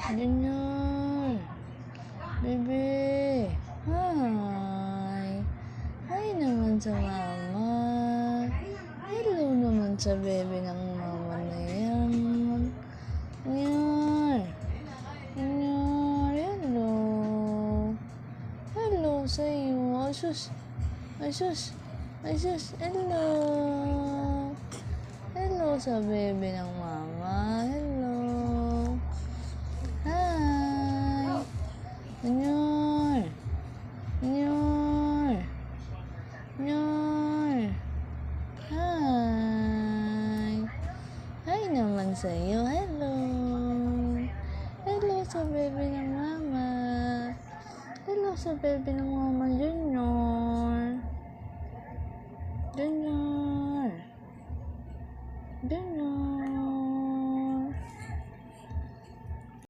Junior, bebe, hi. Hi naman sa mama. Hello naman sa bebe ng mama na yan. Junior, Junior, hello. Hello sa'yo. Asus, asus, asus, hello. Hello sa bebe ng mama. Hello. Hi. Junior. Junior. Junior. Hi. Hi naman sa'yo. Hello. Hello sa bebe ng mama. Hello sa bebe ng mama, Junior. Junior.